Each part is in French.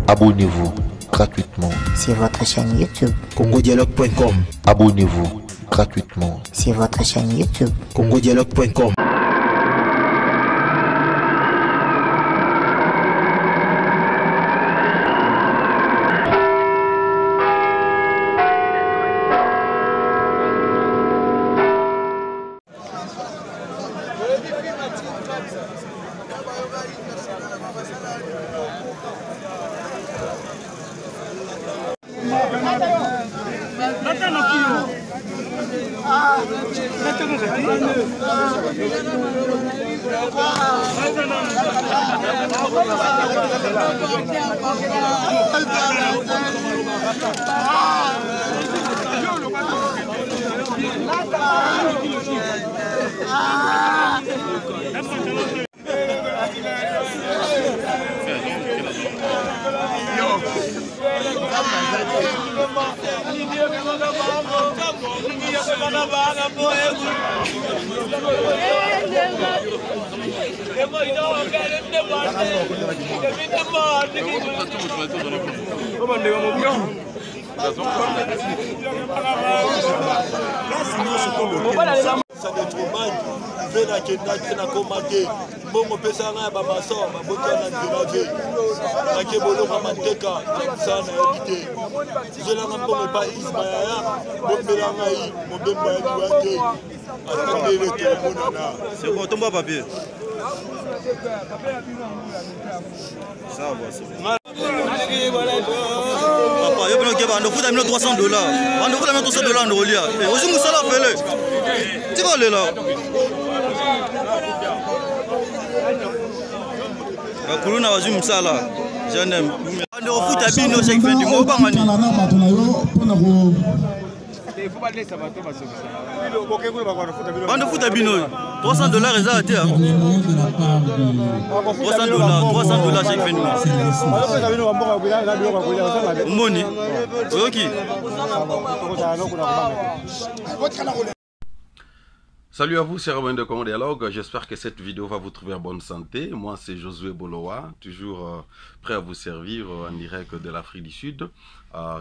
Abonnez-vous gratuitement sur votre chaîne YouTube congodialogue.com. Abonnez-vous gratuitement sur votre chaîne YouTube congodialogue.com. Ça de Truman, Vena Kena Komate, Bongo Pesana, Bamaso, Mabotana Nzelavé, Nakebolo Mateka, Sana Habité. Je n'en ai pas Ismaïa, Bombelanaï, Mobemba Douate, attendez le téléphone. C'est bon, tombe papier. Ça va, c'est bon. Papa, il y a un $300. On doit mettre $300 en Rolia. Et aussi, nous allons faire le. Tu vas aller là. La colonne a vu ça là. J'en aime. On doit foutre à bino chaque fin du mois. On doit foutre à bino. $300 est arrêté. $300 chaque fin du mois. Money. Ok. Salut à vous, c'est Robin de Congo Dialogue. J'espère que cette vidéo va vous trouver en bonne santé. Moi, c'est Josué Bolowa, toujours prêt à vous servir en direct de l'Afrique du Sud.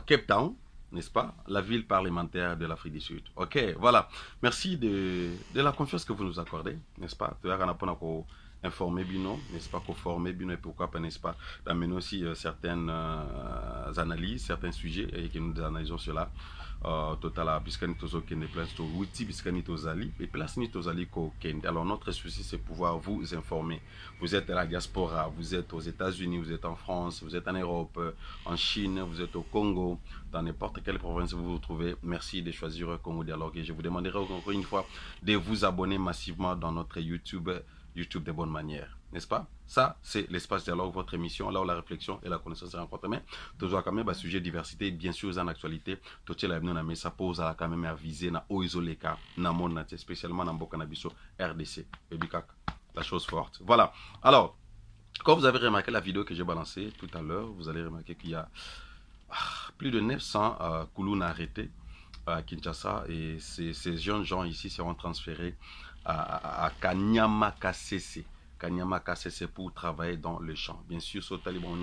Cape Town, n'est-ce pas? La ville parlementaire de l'Afrique du Sud. Ok, voilà. Merci de la confiance que vous nous accordez, n'est-ce pas? Informer Bino, n'est-ce pas, former Bino et pourquoi pas, n'est-ce pas, d'amener aussi certaines analyses, certains sujets et que nous analysons cela. Total, puisque nous sommes des places de outils, puisque nous sommes allés, et place nous sommes allés. Alors notre souci c'est pouvoir vous informer. Vous êtes à la diaspora, vous êtes aux États-Unis, vous êtes en France, vous êtes en Europe, en Chine, vous êtes au Congo, dans n'importe quelle province vous vous trouvez. Merci de choisir Congo Dialogue et je vous demanderai encore une fois de vous abonner massivement dans notre YouTube de bonne manière, n'est-ce pas? Ça, c'est l'espace dialogue, votre émission, là où la réflexion et la connaissance se rencontrent. Mais toujours quand même, sujet diversité, bien sûr, en actualité, tout ce qui ça pose à quand même à viser na oisoleka, na monde, spécialement dans Bokanabiso, RDC, et Bikak, la chose forte. Voilà. Alors, quand vous avez remarqué la vidéo que j'ai balancée tout à l'heure, vous allez remarquer qu'il y a plus de 900 Koulouna arrêtés à Kinshasa et ces jeunes gens ici seront transférés à Kanyama KCC. Kanyama KCC pour travailler dans le champ. Bien sûr, sur Taliban,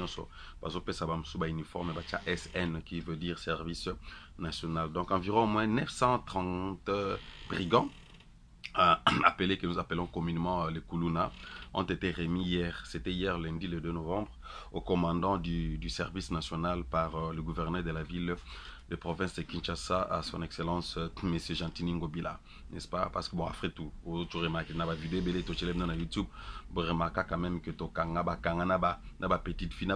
parce que ça va me uniforme, SN qui veut dire service national. Donc environ au moins 930 brigands appelés, que nous appelons communément les Koulouna, ont été remis hier, c'était hier lundi le 2 novembre, au commandant du service national par le gouverneur de la ville de province de Kinshasa, à son excellence M. Jantini Ngobila, n'est-ce pas? Parce que bon, après tout, tu remarques dans la vidéo, tu tu dans YouTube, vous remarquez quand même que tu as petite fille,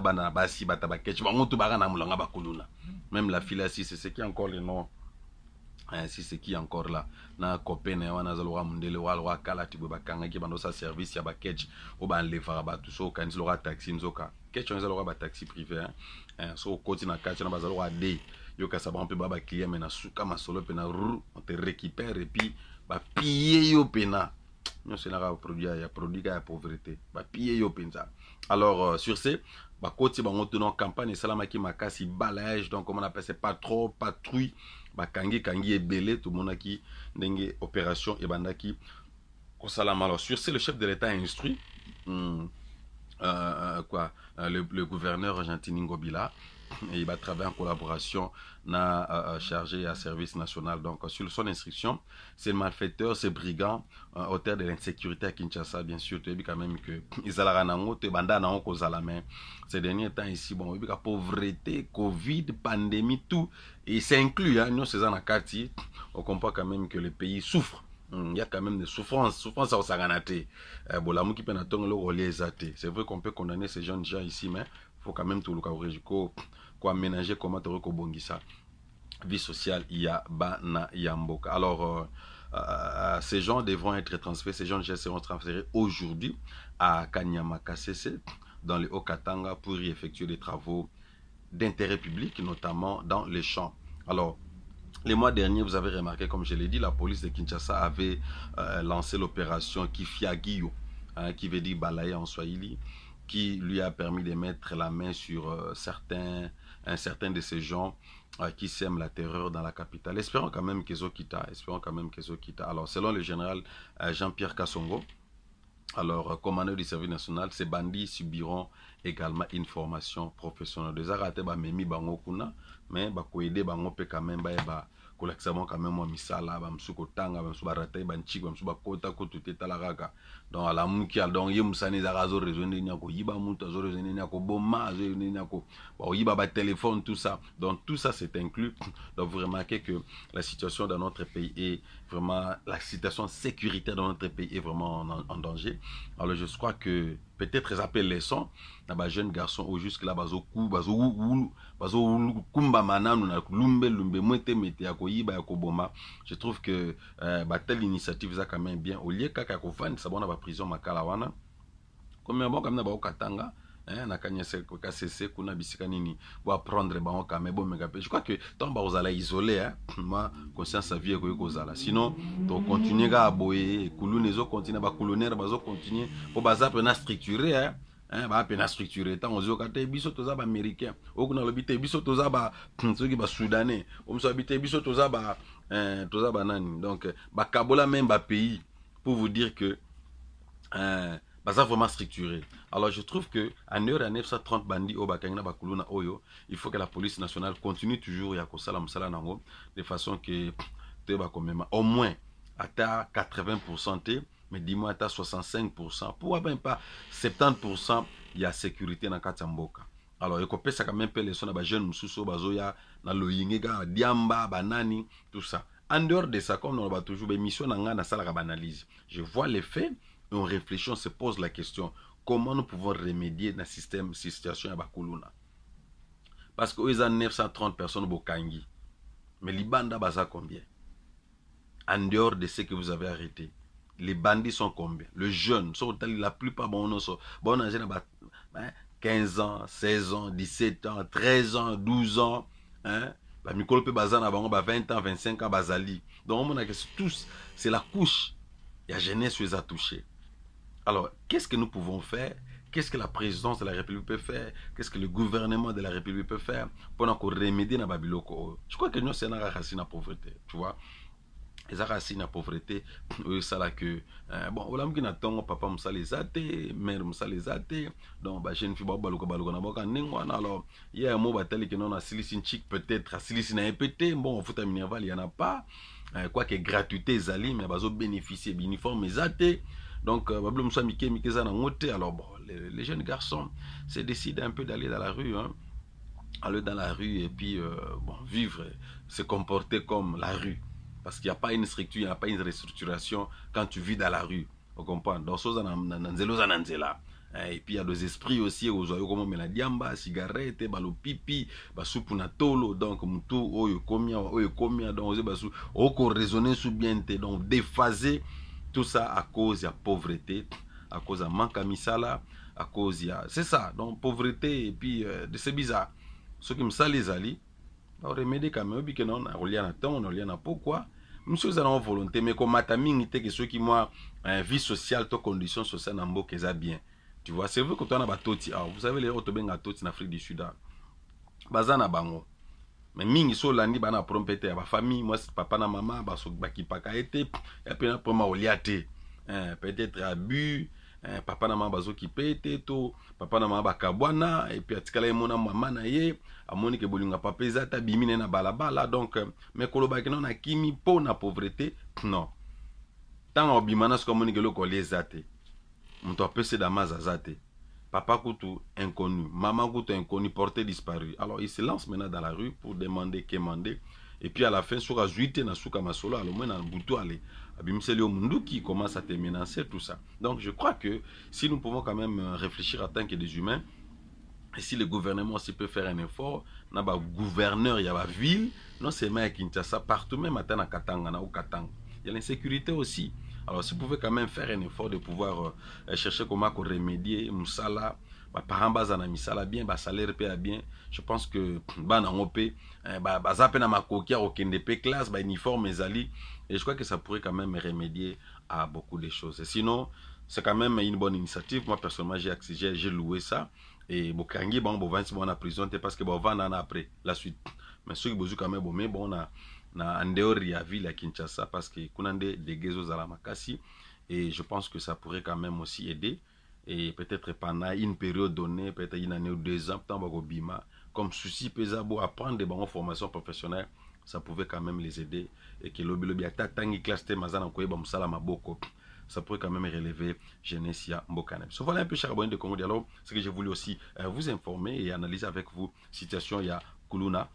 même la fille là, c'est ce qui est encore le nom. Si c'est qui encore là na copain wana zalwa mundele walwa kala tibwe bakanga ki bando sa service ya ba catch o ba lefa ba tout so kan zalwa taxi nzoka catch on zalwa ba taxi privé so koti na catch na bazalwa day yo ka sa ba mpe ba client mena suka masolo pe na on te récupère et puis ba piller yo pena non c'est na produit ya pauvreté ba piller yo penza. Alors sur ce ba koti ba ngoto non campagne salama ki makasi balayage, donc comment on appelle ça, pas trop patrouille bakangi kangi ebele tout monde qui ndenge opération et bandaki kosalama. Alors sur ce, le chef de l'État a instruit le gouverneur Argentini Ngobila. Et il va travailler en collaboration na chargé à service national. Donc sur son instruction, ces malfaiteurs, ces brigands, auteurs de l'insécurité à Kinshasa, bien sûr, tu as vu quand même que ils allaient ces derniers temps ici, bon, il y a pauvreté, Covid, pandémie, tout, et c'est inclus, hein, nous c'est en quartier, on comprend quand même que le pays souffre. Il y a quand même des souffrances au Saganate. C'est vrai qu'on peut condamner ces jeunes gens ici, mais il faut quand même tout le cas quoi aménager comment tu ça vie sociale il y a bana yamboka. Alors ces gens devront être transférés, ces gens seront transférés aujourd'hui à Kanyama KCC dans le Haut-Katanga pour y effectuer des travaux d'intérêt public, notamment dans les champs. Alors les mois derniers, vous avez remarqué, comme je l'ai dit, la police de Kinshasa avait lancé l'opération Kifiagio, hein, qui veut dire balayer en Swahili, qui lui a permis de mettre la main sur certains de ces gens qui sèment la terreur dans la capitale. Espérons quand même qu'ils ont quitté. Alors, selon le général Jean-Pierre Kassongo, alors, commandeur du service national, ces bandits subiront également une formation professionnelle. Des arrêtés, memi bango kuna, mais aider bango pe quand même kolakisamo quand même moi misala bamsuko tanga bamsuba raté banchik bamsuba kota ko tuteta la raga. Donc à la muki donc ye musani za razo raisonner nyako yiba muta zo raisonner nyako boma zo nyako ba yiba ba téléphone tout ça. Donc tout ça c'est inclus. Donc vous remarquez que la situation dans notre pays est vraiment, la situation sécuritaire dans notre pays est vraiment en danger. Alors je crois que peut-être ils appellent les sons na jeune garçon au jusque là bazo kumba mananu na lumbe mwete mete ya koyiba ya koboma. Je trouve que telle initiative ça quand même bien au lieu kaka ko fan ça bona ba prison makala wana comme bon comme na ba Katanga na kanyese ko KCC kuna bisika nini pour apprendre ba on mais bon megape. Je crois que tant ba ozala isolé hein moi conscience vie ko kozala sinon to continuer ga boyer kulune zo continuer ba colonnaire bazo continuer pour baza pena structuré hein ba pena structuré tant ozo kate biso toza ba américain okuna lobite biso toza ba soki ba soudanais omso habite biso toza ba nani donc ba kabola même ba pays pour vous dire que ça vraiment structuré. Alors je trouve que en heure à 930 bandits au Bakangna Bakuluna Oyo, il faut que la police nationale continue toujours ya kosala msala nango de façon que te ba komema au moins à 80% mais dis-moi à 65% pour même pas 70% il y a sécurité dans Katamboka. Alors il faut ça quand même les sons ba jeunes mususo bazoya na loyingega diamba banani tout ça. En dehors de ça comme on va toujours be mission nanga na sala banalise. Je vois les faits. On réfléchit, on se pose la question, comment nous pouvons remédier dans la situation à Bakuluna? Parce qu'ils ont 930 personnes au Bokangi. Mais les bandits, ça combien? En dehors de ce que vous avez arrêté, les bandits sont combien? Les jeunes, la plupart, bon, 15 ans, 16 ans, 17 ans, 13 ans, 12 ans, hein? 20 ans, 25 ans, Bazali. Donc, on a tous, c'est la couche. Il y a jeunesse qui les a touchés. Alors, qu'est-ce que nous pouvons faire? Qu'est-ce que la présidence de la République peut faire? Qu'est-ce que le gouvernement de la République peut faire pour remédier dans Babiloko? Je crois que nous, c'est une racine à pauvreté, tu vois. Les racines à pauvreté, ça là que, bon, on a dit que papa m'a les athées, mère m'a les athées, donc, bah, j'ai une fille, alors, il y a un mot, que non, à Silicine chic, peut-être, à Silicine a pété, bon, au foot à Minerval, il n'y en a pas, quoi que gratuité, Zali, mais bah, bénéficier, uniforme, mais athées. Donc, alors bon, les jeunes garçons se décident un peu d'aller dans la rue, hein, aller dans la rue et puis bon, vivre, se comporter comme la rue. Parce qu'il n'y a pas une structure, il n'y a pas une restructuration quand tu vis dans la rue. Vous comprenez? Dans ce et puis il y a des esprits aussi, aux oyo comme la diamba, cigarette, balo pipi, basupu na tolo, donc mutu oyo komia, donc basu oko raisonner sous bien, donc déphaser. Tout ça à cause de la pauvreté, à cause de manque à misala, à cause de... C'est ça, donc pauvreté et puis c'est bizarre. Ceux qui me salent les alliés, on remédie quand même, que non, on a temps, on a pourquoi. Monsieur, vous avez volonté, mais comme mataming, que ceux qui moi, vie sociale, conditions sociales, n'ambo que ça bien. Tu vois, c'est vrai que tu as un batoti, vous savez les autres ben atoti en Afrique du Sud. Bazana bango. Mais mingi so landi bana prompete ya ba famille moi papa na maman ba so bakipaka été et puis na proma oliate peut-être abus papa na ma bazo ki pete to papa na ma bakabwana et puis atikala emona mama na ye amoni ke bolinga papa ezata bimine na balabala donc mais koloba ke non na kimi po na pauvreté non tant obimana ce comme ke loko lezate muto apese da mazazate papa kutu inconnu maman kutu inconnu porté disparu alors il se lance maintenant dans la rue pour demander quémander et puis à la fin sur azuite na suka masolo alors moi na butu aller abimseli mundu qui commence à te menacer tout ça. Donc je crois que si nous pouvons quand même réfléchir en tant que des humains et si le gouvernement aussi peut faire un effort, na ba gouverneur il y a la ville, non seulement à Kinshasa partout même à Katanga na ou Katanga. Il y a l'insécurité aussi. Alors si vous pouvez quand même faire un effort de pouvoir chercher comment remédier musala ba parents bazana misala bien ba salaire paye bien, je pense que ba na ngopé ba zape na makokia okende pe classe ba uniforme ezali et je crois que ça pourrait quand même remédier à beaucoup de choses. Et sinon, c'est quand même une bonne initiative. Moi personnellement, j'ai loué ça et bokangi bon bovansi bon en prison parce que bon vana après la suite. Mais ceux qui bozu quand même bon mais bon na andeur ya ville à Kinshasa parce que kunande des gezo à makasi et je pense que ça pourrait quand même aussi aider. Et peut-être pendant une période donnée, peut-être une année ou 2 ans, comme souci pesabo apprendre des bonnes formations professionnelles, ça pouvait quand même les aider. Et que l'obi tangi classe mazana koyeba musala maboko, ça pourrait quand même relever jeunesse ya mbokanem. So voilà un peu cher abonné de Congo Dialogue, c'est que je voulais aussi vous informer et analyser avec vous situation ya Kuluna.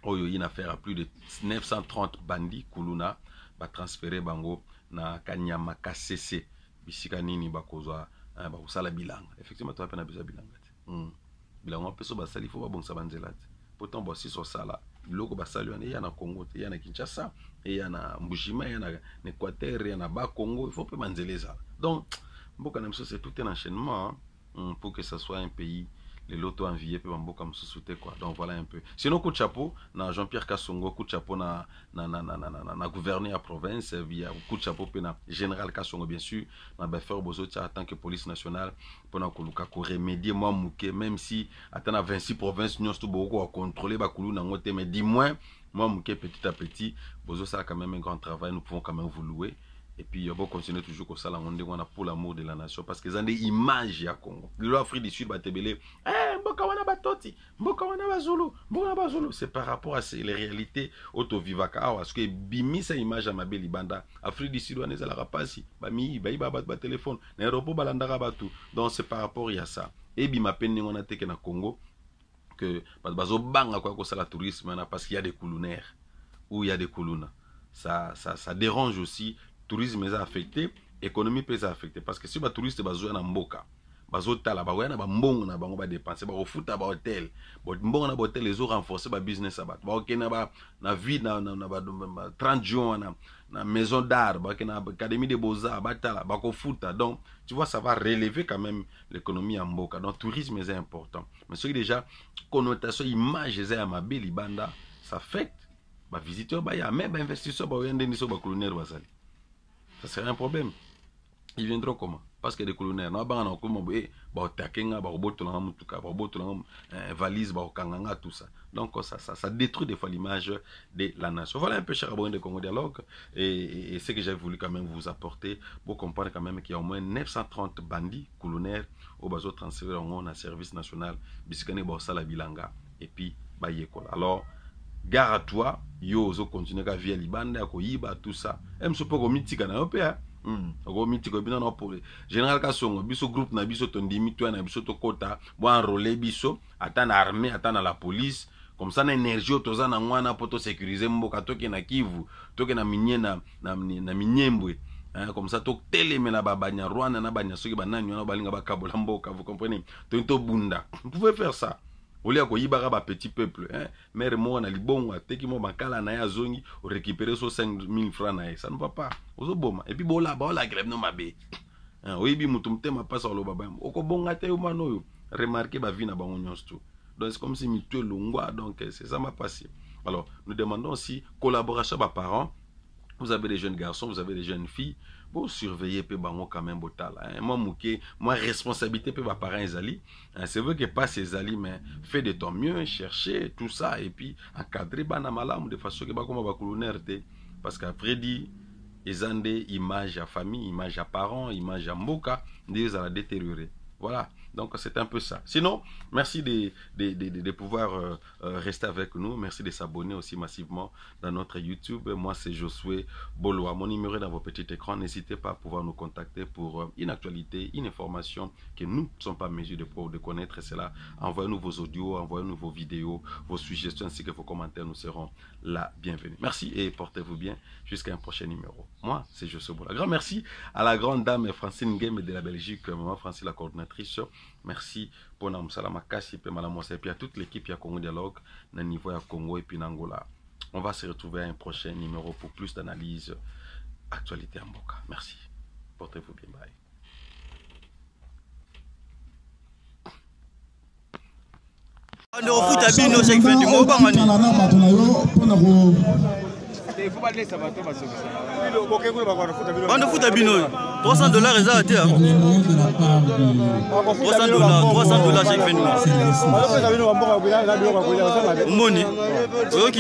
Oyo une affaire à plus de 930 bandits Kuluna ba transférer bango na Kanyama KCC bisika nini bakozwa bakosala bilanga. Effectivement tu as peine à besoin bilanga. Bilanga peso basali faut ba bonsa banzela. Pourtant bon si so sala biloko basali wana ya na Congo te ya na Kinshasa et ya na Mbushima ya na Équateur ya na ba Congo il faut pas manzeleza. Donc mboka na mso c'est tout un enchaînement pour que ça soit un pays les loto envié peut mboka mso souté quoi. Donc voilà un peu. Sinon coup de chapeau na Jean-Pierre Kassongo, coup de chapeau na gouverneur à province via coup de chapeau pe na général Kassongo bien sûr na Bafer Bozoti en tant que police nationale pour na koluka ko remédier moi mouké même si atana 26 provinces nous tout beaucoup à contrôler ba kulu na ngote mais dis-moi moi mouké petit à petit Bozo ça a quand même un grand travail, nous pouvons quand même vous louer. Et puis, on va continuer toujours comme ça, pour l'amour de la nation. Parce qu'ils ont des images à Congo. L'Afrique du Sud va te belé. Mbokawana Batoti, Mbokawana Bazulu, Mbokawana Bazulu. C'est par rapport à les réalités auto-vivaka. Parce que bimi sa image à ma belle Ibanda. Afrique du Sud, on est à la rapasi. Bami, ba téléphone. N'aéroport balandara batu. Donc, c'est par rapport à ça. Et bima peine on a teke na Congo. Que, bazo banga quoi que ça la tourisme, parce qu'il y a des coulounaires. Ou il y a des koulouna. Ça dérange aussi. Tourisme est affecté, économie peut être affectée parce que si les touristes sont en mboka, bazo tala ba na ba mbongo na bango ba dépenser ba refuta ba hôtel, mbongo na hôtel les autres renforcer ba business ba okena ba na vie na 30 jours na maison d'art ba na académie des beaux-arts ba tala ba ko futa. Donc tu vois ça va relever quand même l'économie en mboka. Donc tourisme est important. Mais ce qui déjà connotation image est à ma belle Ibanda, ça affecte ba visiteur ba ya même investisseur ba yende ni so ba colonel basali. Ça serait un problème. Ils viendront comment? Parce que des colonels, non, bah, on a comment, bah, takenga, bah, robotola, mutuka, robotola, valise, bah, kanganga, tout ça. Donc, ça détruit des fois l'image de la nation. Voilà un peu cher abonné de Congo Dialogue. Et ce que j'ai voulu quand même vous apporter pour comprendre quand même qu'il y a au moins 930 bandits colonels au bateau transféré en un service national, bisikane, borsala, bilanga, et puis, bah, yékola. Alors, gare à toi, yo zo continue à via Libanda, ko yiba tout ça. Em so poko mitika na ope ha. Ko mitiko bina na pour général Kassongo biso groupe na biso tondimi to na biso to kota, bo enrôler biso, atana armée, atana la police. Comme ça na énergie otoza na ngwana poto sécuriser mboka toke na Kivu, toke na minye na Minyembwe. Comme ça to teleme na babanya Rwanda na banya soki banani na balinga bakabola mboka, vous comprenez? To bunda. Vous pouvez faire ça. Au lieu de faire un petit peuple, mère moi, on a les bons, teki mo bakala na ya zongi, on récupérer so 5 000 francs na ça ne va pas. Ozo boma. Et puis bola la grève no mabe. Oui bi mutumte ma passe au baba. Oko bonga te umano yo. Remarquez ba vie na bango nyonso tout. Donc c'est comme si mi tué longwa, donc c'est ça m'a passé. Alors, nous demandons aussi collaboration par parents. Vous avez des jeunes garçons, vous avez des jeunes filles. Pour surveiller pe bango quand même botal. Moi responsabilité pe ba parents ezali. C'est vrai que pas ces ali mais fais de ton mieux, chercher tout ça et puis encadrer bana malamu de façon que ba comme ba colonel parce qu'après dit Ezande, image à famille, image à parents, image à mboka, ils allaient détériorer. Voilà, donc c'est un peu ça. Sinon, merci de pouvoir rester avec nous. Merci de s'abonner aussi massivement dans notre YouTube. Moi, c'est Josué Boloa. Mon numéro est dans vos petits écrans. N'hésitez pas à pouvoir nous contacter pour une actualité, une information que nous ne sommes pas en mesure de connaître. Et c'est là, envoyez-nous vos audios, envoyez-nous vos vidéos, vos suggestions ainsi que vos commentaires. Nous serons là bienvenus. Merci et portez-vous bien jusqu'à un prochain numéro. Moi, c'est Josué Boloa. Grand merci à la grande dame Francine Game de la Belgique, maman Francine, la coordinatrice. Merci pour Namsala Makasi et puis à toute l'équipe ya Congo Dialogue na niveau ya Congo et puis Angola. On va se retrouver à un prochain numéro pour plus d'analyse actualité en Mboka. Merci. Portez-vous bien. Bye. Bande foot à bino, $300 exact. $300 chaque fin de mois. Money. Ok.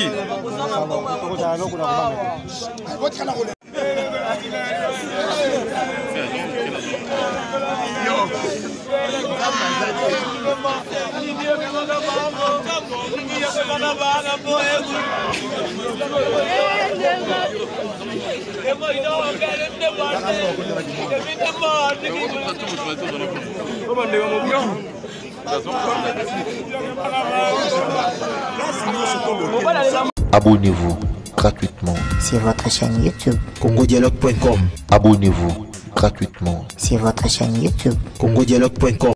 Abonnez-vous gratuitement sur votre chaîne YouTube. congodialogue.com. Abonnez-vous gratuitement Sur votre chaîne YouTube. congodialogue.com.